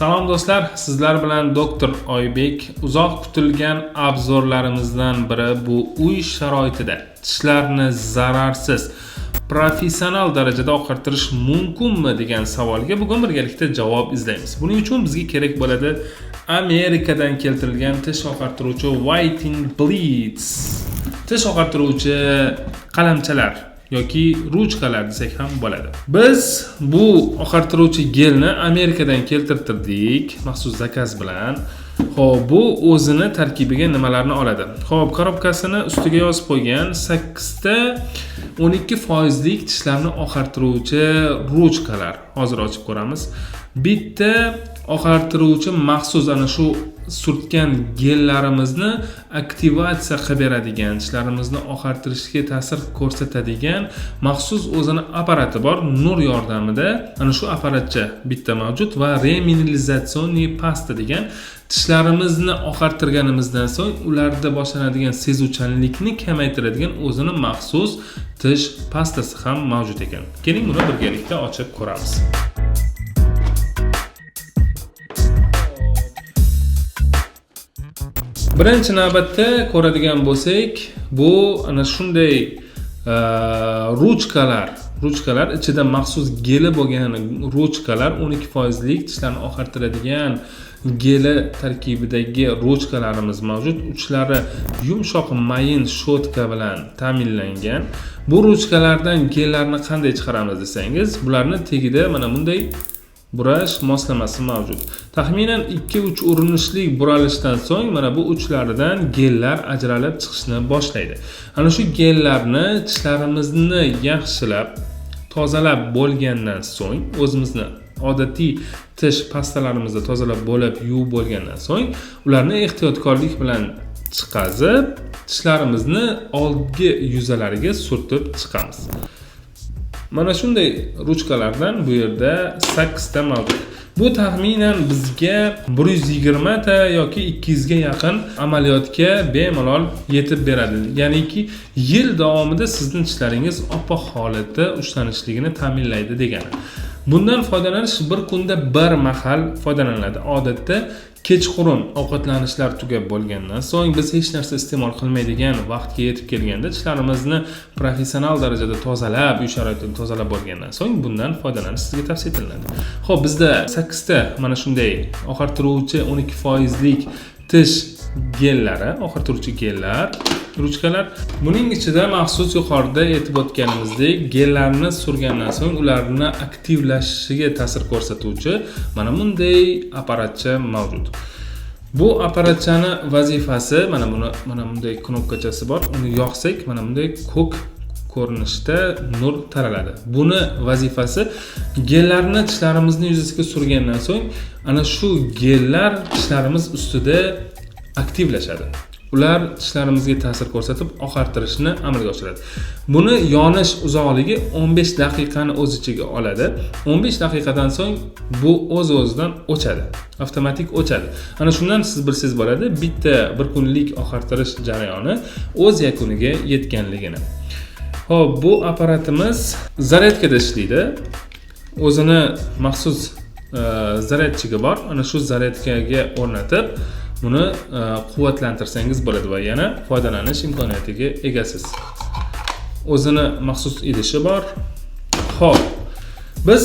Salom do'stlar, sizlar bilan doktor Oybek. Uzoq kutilgan obzorlarimizdan biri bu uy sharoitida tishlarni zararsiz, professional darajada oqartirish mumkinmi degan savolga bugun birgalikda javob izlaymiz. Buning uchun bizga kerak bo'ladi Amerikadan keltirilgan tish oqartiruvchi Whitening Blades. Tish oqartiruvchi qalamchalar yoki ruchkalar desak ham bo'ladi. Biz bu oqartiruvchi gelni Amerikadan keltirtirdik maxsus zakaz bilan. Xo'p, bu o'zini tarkibiga nimalarni oladi? Xo'p, korobkasini ustiga yozib qo'ygan 8 ta 12% lik tishlarni oqartiruvchi ruchkalar. Hozir ochib ko'ramiz. Bitta oqartiruvchi maxsus ana shu surtgan gellarimizni aktivatsiya qilib beradigan, tishlarimizni oqartirishga ta'sir ko'rsatadigan maxsus o'zini apparati bor. Nur yordamida ana shu apparatcha bitta mavjud va remineralizatsioniy pasta degan tishlarimizni oqartirganimizdan so'ng ularda boshlanadigan sezuvchanlikni kamaytiradigan o'zini maxsus tish pastasi ham mavjud ekan. Keling, buni birgalikda ochib ko'ramiz. Birinchi navbatda ko'radigan bo'lsak, bu ana shunday ruchkalar ichida maxsus geli bo'lgan ruchkalar 12% lik tishlarni oqartiradigan geli tarkibidagi ruchkalarimiz mavjud. Uchlari yumshoq mayin shotka bilan ta'minlangan. Bu ruchkalardan gellarni qanday chiqaramiz desangiz, bularni tagida mana bunday burash moslamasi mavjud. Taxminan 2-3 urinishlik buralishdan so'ng mana bu uchlaridan gellar ajralib chiqishni boshlaydi. Ana shu gellarni tishlarimizni yaxshilab tozalab bo'lgandan so'ng, o'zimizni odatiy tish pastalarimizni tozalab bo'lib yuvib bo'lgandan so'ng, ularni ehtiyotkorlik bilan chiqazib, tishlarimizni oldgi yuzalariga surtib chiqamiz. Mana shunday ruchkalardan bu yerda 8 ta mavjud. Bu taxminan bizga 120 ta yoki 200 ga yaqin amaliyotga bemalol yetib beradi. Ya'niki yil davomida sizning tishlaringiz oppoq holatda ushlanishligini ta'minlaydi degani. Bundan foydalanish bir kunda bir mahal foydalaniladi. Odatda kechqurun ovqatlanishlar tugab bo'lgandan so'ng biz hech narsa iste'mol qilmaydigan vaqtga yetib kelganda tishlarimizni professional darajada tozalab, uy sharoitida tozalab bo'lgandan so'ng bundan foydalanish sizga tavsiya etiladi. Xo'p, bizda 8 ta mana shunday oqartiruvchi 12% lik tish gellari, oqartiruvchi gellar, ruchkalar. Buning ichida maxsus yuqorida aytib o'tganimizdek, gellarni surgandan so'ng ularni aktivlashishiga ta'sir ko'rsatuvchi mana bunday apparatcha mavjud. Bu apparatchani vazifasi mana bunday knopkachasi bor. Uni yoqsak mana bunday ko'k ko'rinishda nur taraladi. Buni vazifasi gellarni tishlarimizni yuzasiga surgandan so'ng ana shu gellar tishlarimiz ustida aktivlashadi. Ular tishlarimizga ta'sir ko'rsatib oqartirishni amalga oshiradi. Buni yonish uzoqligi 15 daqiqani o'z ichiga oladi. 15 daqiqadan so'ng bu o'z-o'zidan o'chadi. Avtomatik o'chadi. Ana shundan siz bilsangiz bo'ladi, bitta bir kunlik oqartirish jarayoni o'z yakuniga yetganligini. Xo'p, bu apparatimiz zaryadkada ishlaydi. O'zini maxsus zaryadchiga bor. Ana shu zaryadkaga o'rnatib buni quvvatlantirsangiz bo'ladi va yana foydalanish imkoniyatiga egasiz. O'zini maxsus idishi bor. Xo'p, biz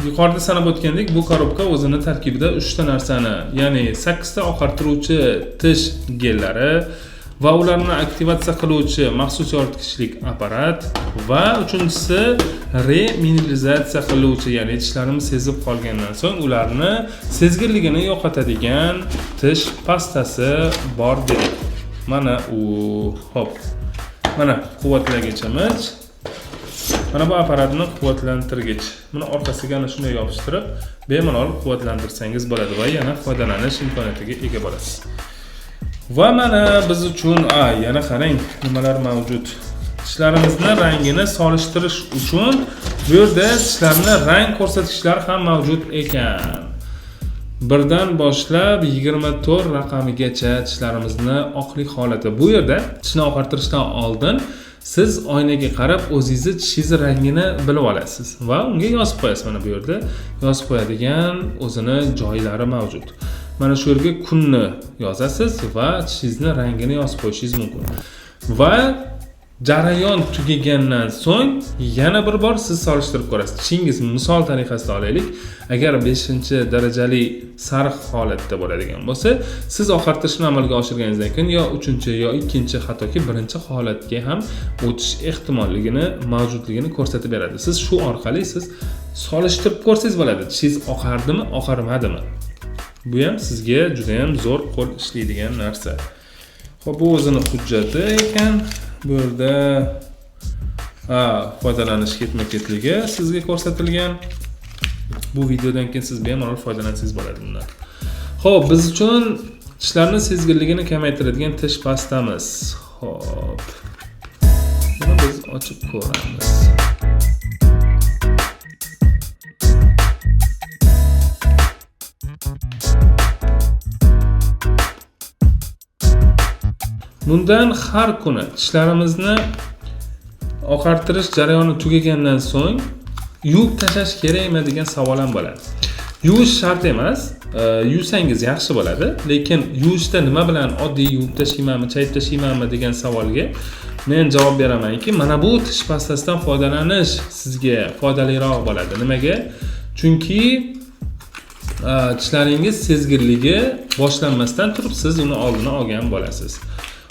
yuqorida sanab o'tgandek, bu korobka o'zini tarkibida 3 ta narsani, ya'ni 8 ta oqartiruvchi tish gellari va ularni aktivatsiya qiluvchi maxsus yoritgichlik apparat va uchinchisi remineralizatsiya qiluvchi, ya'ni tishlarimiz sezib qolgandan so'ng ularni sezgirligini yo'qotadigan tish pastasi bor dedik. Mana u. Hop. Mana quvvatlagichimiz. Mana bu apparatni quvvatlantirgich. Buni orqasiga ana shunday yopishtirib, bemalol quvvatlantirsangiz bo'ladi va yana foydalanish imkoniyatiga ega bo'lasiz. Va mana biz uchun yana qarang, nimalar mavjud. Tishlarimizni rangini solishtirish uchun bu yerda tishlarni rang ko'rsatkichlar ham mavjud ekan. 1 dan boshlab 24 raqamigacha tishlarimizni oqlik holati. Bu yerda tishni oqartirishdan oldin siz oynaga qarab o'zingizni tishingiz rangini bilib olasiz va unga yozib qo'yasiz. Mana bu yerda yozib qo'yadigan o'zini joylari mavjud. Mana shu yerga kunni yozasiz va tishingizni rangini yozib qo'yishingiz mumkin. Va jarayon tugagandan so'ng yana bir bor siz solishtirib ko'rasiz. Tishingiz misol tariqasida olaylik. Agar 5-darajali sariq holatda bo'ladigan bo'lsa, siz oqartirishni amalga oshirganingizdan keyin yo 3-chi yo 2-chi hattoki 1-holatga ham o'tish ehtimolligini mavjudligini ko'rsatib beradi. Siz shu orqali siz solishtirib ko'rsangiz bo'ladi. Tishingiz oqardimi, oqarmadimi? Bu ham sizga juda ham zo'r qo'l ishlaydigan narsa. Xo'p, bu o'zini hujjati ekan. Bu yerda foydalanish ketma-ketligi sizga ko'rsatilgan. Bu videodan keyin siz bemalol foydalansangiz bo'ladi bundan. Xo'p, biz uchun tishlarning sezgirligini kamaytiradigan tish pastamiz. Xo'p. Buni biz ochib ko'ramiz. Bundan har kuni tishlarimizni oqartirish jarayoni tugagandan so'ng yuvib tashlash kerakmi degan savol ham bo'ladi. Yuvish shart emas, yuvsangiz yaxshi bo'ladi, lekin yuvishda nima bilan oddiy yuvib tashlaymanmi, chayib tashlaymanmi degan savolga men javob beramanki, mana bu tish pastasidan foydalanish sizga foydaliroq bo'ladi. Nimaga? Chunki tishlaringiz sezgirligi boshlanmasdan turib siz uni oldini olgan bo'lasiz.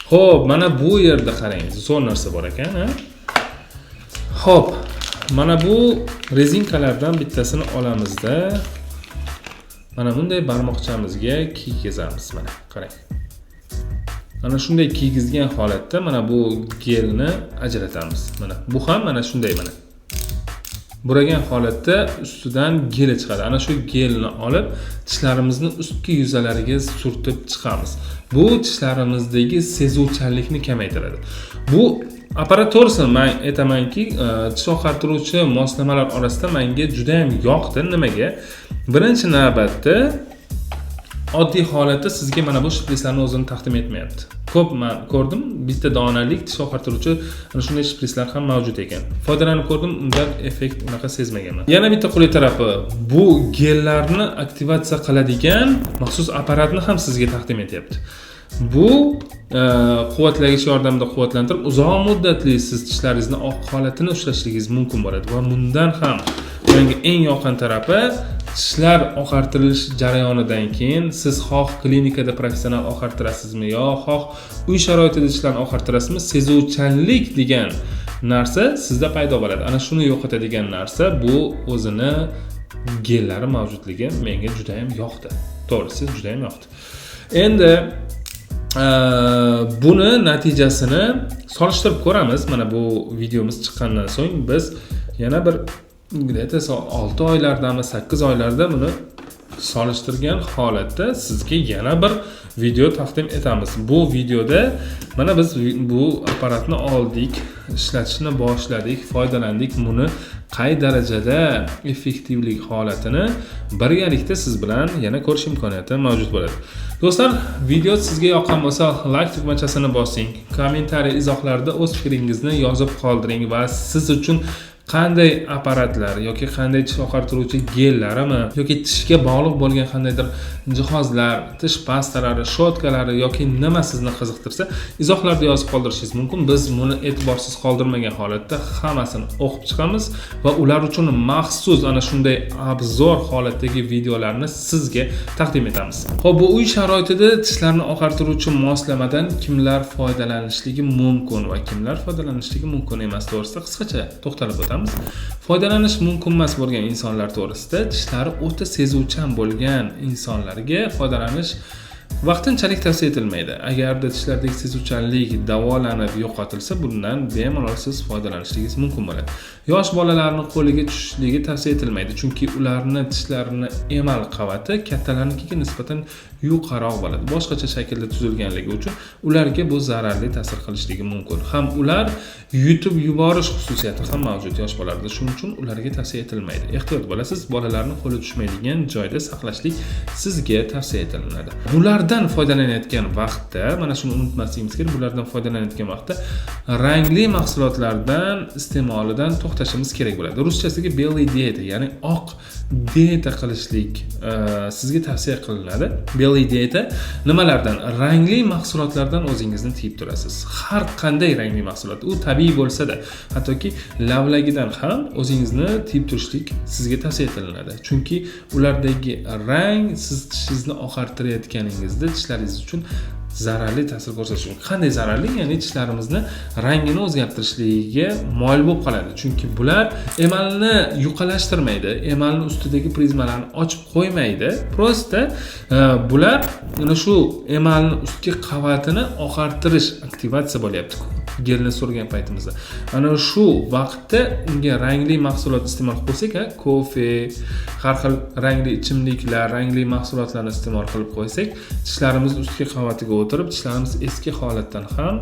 Xo'p, mana bu yerda qarangiz, zo'r narsa bor ekan, ha? Xo'p, mana bu rezinkalardan bittasini olamizda. Mana bunday barmoqchamizga kiygizamiz, mana qarang. Mana shunday kiygizgan holatda mana bu gelni ajratamiz. Mana bu ham mana shunday mana. Buragan holatda ustidan gel chiqadi. Ana shu gelni olib tishlarimizni ustki yuzalariga surtib chiqamiz. Bu tishlarimizdagi sezuvchanlikni kamaytiradi. Bu apparat to'g'risini men aytamanki, tish oqartiruvchi moslamalar orasida menga juda ham yoqdi. Nimaga? Birinchi navbatda oddiy holatda sizga mana bu shprislarni o'zini taqdim etmayapti. Ko'p men ko'rdim, bitta donalik tish oqartiruvchi ana shunday shprislar ham mavjud ekan. Foydalanib ko'rdim, undan effekt unaqa sezmaganman. Yana bitta qulay tarafi, bu gellarni aktivatsiya qiladigan maxsus apparatni ham sizga taqdim etyapti. Bu quvvatlagich yordamida quvvatlantirib, uzoq muddatli siz tishlaringizni oq holatini ushlashingiz mumkin bo'ladi va bundan ham menga eng yoqqan tarafi tishlar oqartirilish jarayonidan keyin siz xoh klinikada professional oqartirasizmi yo xoh uy sharoitida tishlarni oqartirasizmi, sezuvchanlik degan narsa sizda paydo bo'ladi. Ana shuni yo'qotadigan narsa bu o'zini gellari mavjudligi menga juda ham yoqdi. To'g'risi juda ham yoqdi. Endi buni natijasini solishtirib ko'ramiz. Mana bu videomiz chiqqandan so'ng biz yana bir 6 oylardami 8 oylarda buni solishtirgan holatda sizga yana bir video taqdim etamiz. Bu videoda mana biz bu apparatni oldik, ishlatishni boshladik, foydalandik. Buni qay darajada effektivlik holatini birgalikda siz bilan yana ko'rish imkoniyati mavjud bo'ladi. Do'stlar, video sizga yoqqan bo'lsa, like tugmachasini bosing, kommentariy izohlarda o'z fikringizni yozib qoldiring va siz uchun qanday apparatlar yoki qanday tish oqartiruvchi gellarimi yoki tishga bog'liq bo'lgan qandaydir jihozlar, tish pastalari, shotkalari yoki nima sizni qiziqtirsa, izohlarda yozib qoldirishingiz mumkin. Biz buni e'tiborsiz qoldirmagan holatda hammasini o'qib chiqamiz va ular uchun maxsus ana shunday obzor holatdagi videolarni sizga taqdim etamiz. Xo'p, bu uy sharoitida tishlarni oqartiruvchi moslamadan kimlar foydalanishligi mumkin va kimlar foydalanishligi mumkin emas to'g'risida qisqacha to'xtalib o'tamiz. Foydalanish mumkin emas bo'lgan insonlar to'g'risida tishlari o'ta sezuvchan bo'lgan insonlarga foydalanish vaqtinchalik tavsiya etilmaydi. Agarda tishlardagi sezuvchanlik davolanib yo'qotilsa, bundan bemalol siz foydalanishingiz mumkin bo'ladi. yosh bolalarning qo'liga tushishligi tavsiya etilmaydi, chunki ularni tishlarini emal qavati kattalarnikiga nisbatan yuqoriroq bo'ladi. Boshqacha shaklda tuzilganligi uchun ularga bu zararli ta'sir qilishligi mumkin. Ham ular yutib yuborish xususiyati ham mavjud yosh bolalarda. Shuning uchun ularga tavsiya etilmaydi. Ehtiyot bo'lasiz, bolalarni qo'li tushmaydigan joyda saqlashlik sizga tavsiya etiladi. Bulardan foydalanayotgan vaqtda, mana shuni unutmasligimiz kerak, bulardan foydalanayotgan vaqtda rangli mahsulotlardan iste'molidan to'xtashimiz kerak bo'ladi. Ruschasiga belly dieta, ya'ni oq dieta qilishlik sizga tavsiya qilinadi. Belly dieta nimalardan? Rangli mahsulotlardan o'zingizni tiyib turasiz. Har qanday rangli mahsulot, u tabiiy bo'lsa-da, hattoki lavlagidan ham o'zingizni tiyib turishlik sizga tavsiya etiladi. Chunki ulardagi rang siz tishingizni oqartirayotganingizda tishlaringiz uchun zararli ta'sir ko'rsatishi mumkin. Qanday zararli? Ya'ni tishlarimizni rangini o'zgartirishligiga moyil bo'lib qoladi. Chunki bular emalni yuqalashtirmaydi, emalni ustidagi prizmalarni ochib qo'ymaydi. Prosta bular mana shu emalni ustki qavatini oqartirish, aktivatsiya bo'lyapti. Gelni surgan paytimizda. Ana shu vaqtda unga rangli mahsulot iste'mol qilsak, kofe, har xil rangli ichimliklar, rangli mahsulotlarni iste'mol qilib qo'ysak, tishlarimiz ustki qavatiga o'tirib, tishlarimiz eski holatdan ham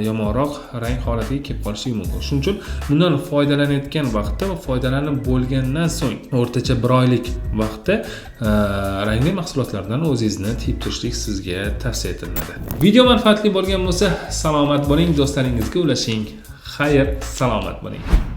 yomonroq rang holatiga kelib qolishi mumkin. Shuning uchun bundan foydalanayotgan vaqtda va foydalanib bo'lgandan so'ng o'rtacha 1 oylik vaqtda rangli mahsulotlardan o'zingizni tiyib turishlik sizga tavsiya etiladi. Video manfaatli bo'lgan bo'lsa, salomat bo'ling, do'stlaringizga ulashing. Xayr, salomat bo'ling.